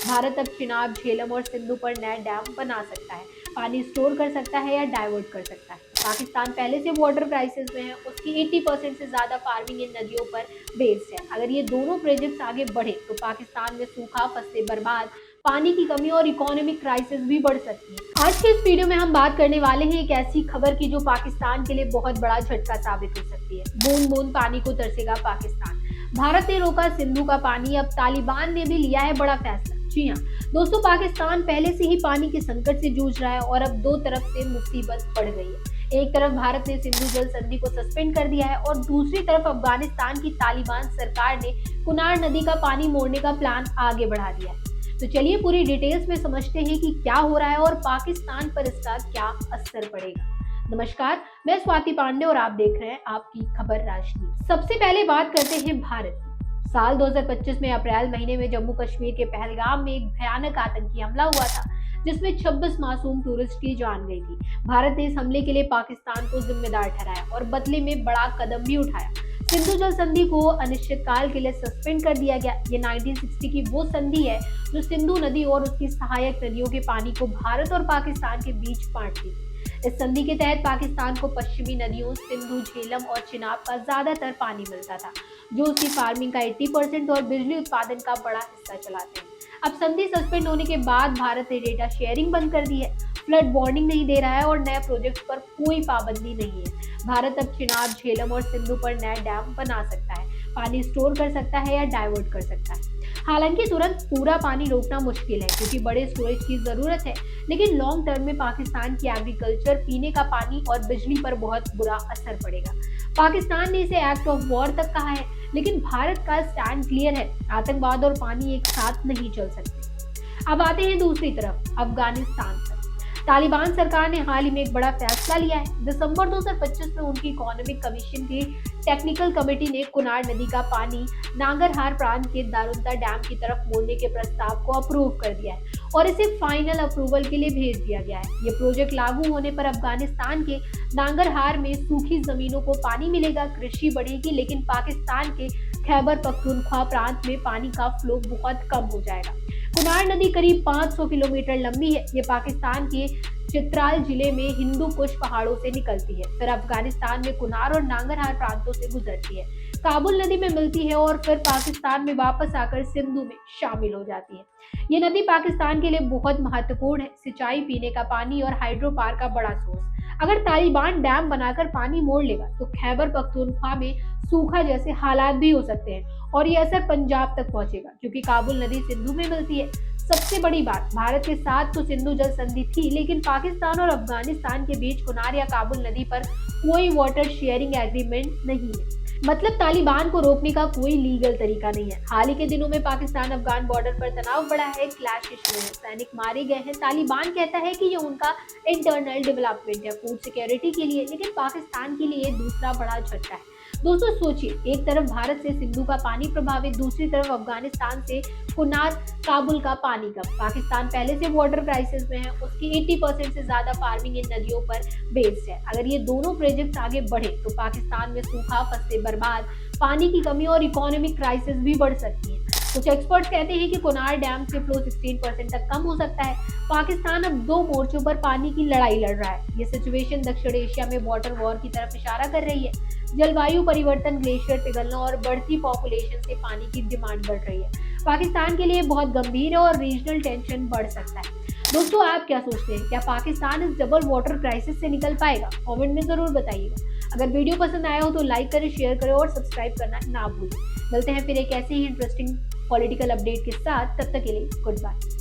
भारत अब चिनाब, झेलम और सिंधु पर नए डैम बना सकता है, पानी स्टोर कर सकता है या डाइवर्ट कर सकता है। पाकिस्तान पहले से वाटर क्राइसिस में है, उसकी 80% से ज्यादा फार्मिंग इन नदियों पर बेस्ड है। अगर ये दोनों प्रोजेक्ट्स आगे बढ़े तो पाकिस्तान में सूखा, फसलें बर्बाद, पानी की कमी और इकोनॉमिक क्राइसिस भी बढ़ सकती है। आज के इस वीडियो में हम बात करने वाले हैं एक ऐसी खबर की जो पाकिस्तान के लिए बहुत बड़ा झटका साबित हो सकती है। बूंद बूंद पानी को तरसेगा पाकिस्तान। भारत ने रोका सिंधु का पानी, अब तालिबान ने भी लिया है बड़ा फैसला। जी हाँ दोस्तों, पाकिस्तान पहले से ही पानी के संकट से जूझ रहा है और अब दो तरफ से मुसीबत बढ़ गई है। एक तरफ भारत ने सिंधु जल संधि को सस्पेंड कर दिया है और दूसरी तरफ अफगानिस्तान की तालिबान सरकार ने कुनार नदी का पानी मोड़ने का प्लान आगे बढ़ा दिया है। तो चलिए पूरी डिटेल्स में समझते हैं कि क्या हो रहा है और पाकिस्तान पर इसका क्या असर पड़ेगा। नमस्कार, मैं स्वाति पांडे और आप देख रहे हैं आपकी खबर राजनीति। सबसे पहले बात करते हैं भारत की। साल 2025 में अप्रैल महीने में जम्मू कश्मीर के पहलगाम में एक भयानक आतंकी हमला हुआ था जिसमें 26 मासूम टूरिस्ट की जान गई थी। भारत ने इस हमले के लिए पाकिस्तान को जिम्मेदार ठहराया और बदले में बड़ा कदम भी उठाया। सिंधु जल संधि को अनिश्चितकाल के लिए सस्पेंड कर दिया गया। ये 1960 की वो संधि है जो सिंधु नदी और उसकी सहायक नदियों के पानी को भारत और पाकिस्तान के बीच बांटती थी। इस संधि के तहत पाकिस्तान को पश्चिमी नदियों सिंधु, झेलम और चिनाब का ज्यादातर पानी मिलता था, जो उसकी फार्मिंग का 80% और बिजली उत्पादन का बड़ा हिस्सा चलाते हैं। अब संधि सस्पेंड होने के बाद भारत ने डेटा शेयरिंग बंद कर दी है, फ्लड वार्निंग नहीं दे रहा है और नए प्रोजेक्ट पर कोई पाबंदी नहीं है। भारत अब चिनाब, झेलम और सिंधु पर नए डैम बना सकता है, पानी स्टोर कर सकता है या डाइवर्ट कर सकता है। हालांकि तुरंत पूरा पानी रोकना मुश्किल है क्योंकि बड़े स्टोरेज की जरूरत है, लेकिन लॉन्ग टर्म में पाकिस्तान की एग्रीकल्चर, पीने का पानी और बिजली पर बहुत बुरा असर पड़ेगा। पाकिस्तान ने इसे एक्ट ऑफ वॉर तक कहा है, लेकिन भारत का स्टैंड क्लियर है, आतंकवाद और पानी एक साथ नहीं चल सकते। अब आते हैं दूसरी तरफ, अफगानिस्तान पर। तालिबान सरकार ने हाल ही में एक बड़ा फैसला लिया है। दिसंबर 2025 में उनकी इकोनॉमिक कमीशन की टेक्निकल कमेटी ने कुनार नदी का पानी नांगरहार प्रांत के दारुंता डैम की तरफ मोड़ने के प्रस्ताव को अप्रूव कर दिया है और इसे फाइनल अप्रूवल के लिए भेज दिया गया है। ये प्रोजेक्ट लागू होने पर अफगानिस्तान के नांगरहार में सूखी जमीनों को पानी मिलेगा, कृषि बढ़ेगी, लेकिन पाकिस्तान के खैबर पख्तूनख्वा प्रांत में पानी का फ्लो बहुत कम हो जाएगा। कुनार नदी करीब 500 किलोमीटर लंबी है। ये पाकिस्तान के चित्राल जिले में हिंदू कुश पहाड़ों से निकलती है, फिर अफगानिस्तान में कुनार और नांगरहार प्रांतों से गुजरती है, काबुल नदी में मिलती है और फिर पाकिस्तान में वापस आकर सिंधु में शामिल हो जाती है। ये नदी पाकिस्तान के लिए बहुत महत्वपूर्ण है, सिंचाई, पीने का पानी और हाइड्रो पावर का बड़ा सोर्स। अगर तालिबान डैम बनाकर पानी मोड़ लेगा तो खैबर पख्तूनख्वा में सूखा जैसे हालात भी हो सकते हैं और ये असर पंजाब तक पहुंचेगा क्योंकि काबुल नदी सिंधु में मिलती है। सबसे बड़ी बात, भारत के साथ तो सिंधु जल संधि थी, लेकिन पाकिस्तान और अफगानिस्तान के बीच कुनार या काबुल नदी पर कोई वाटर शेयरिंग एग्रीमेंट नहीं है। मतलब तालिबान को रोकने का कोई लीगल तरीका नहीं है। हाल ही के दिनों में पाकिस्तान अफगान बॉर्डर पर तनाव बढ़ा है, क्लैशेस हुए हैं, सैनिक मारे गए हैं। तालिबान कहता है कि ये उनका इंटरनल डेवलपमेंट है, फूड सिक्योरिटी के लिए, लेकिन पाकिस्तान के लिए दूसरा बड़ा झटका है। दोस्तों सोचिए, एक तरफ भारत से सिंधु का पानी प्रभावित, दूसरी तरफ अफगानिस्तान से कुनार, काबुल का पानी कम। पाकिस्तान पहले से वाटर क्राइसिस में है, उसकी 80% से ज्यादा फार्मिंग इन नदियों पर बेस्ड है। अगर ये दोनों प्रोजेक्ट्स आगे बढ़े तो पाकिस्तान में सूखा, फसलें बर्बाद, पानी की कमी और इकोनॉमिक क्राइसिस भी बढ़ सकती है। कुछ एक्सपर्ट्स कहते हैं कि कुनार डैम से फ्लो 16% तक कम हो सकता है। पाकिस्तान अब दो मोर्चों पर पानी की लड़ाई लड़ रहा है। ये सिचुएशन दक्षिण एशिया में वाटर वॉर की तरफ इशारा कर रही है। जलवायु परिवर्तन, ग्लेशियर पिघलना और बढ़ती पॉपुलेशन से पानी की डिमांड बढ़ रही है। पाकिस्तान के लिए बहुत गंभीर है और रीजनल टेंशन बढ़ सकता है। दोस्तों आप क्या सोचते हैं, क्या पाकिस्तान इस डबल वाटर क्राइसिस से निकल पाएगा? कमेंट में जरूर बताइएगा। अगर वीडियो पसंद आया हो तो लाइक करें, शेयर करें और सब्सक्राइब करना ना भूलें। मिलते हैं फिर एक ऐसे ही इंटरेस्टिंग पॉलिटिकल अपडेट के साथ, तब तक के लिए गुड बाय।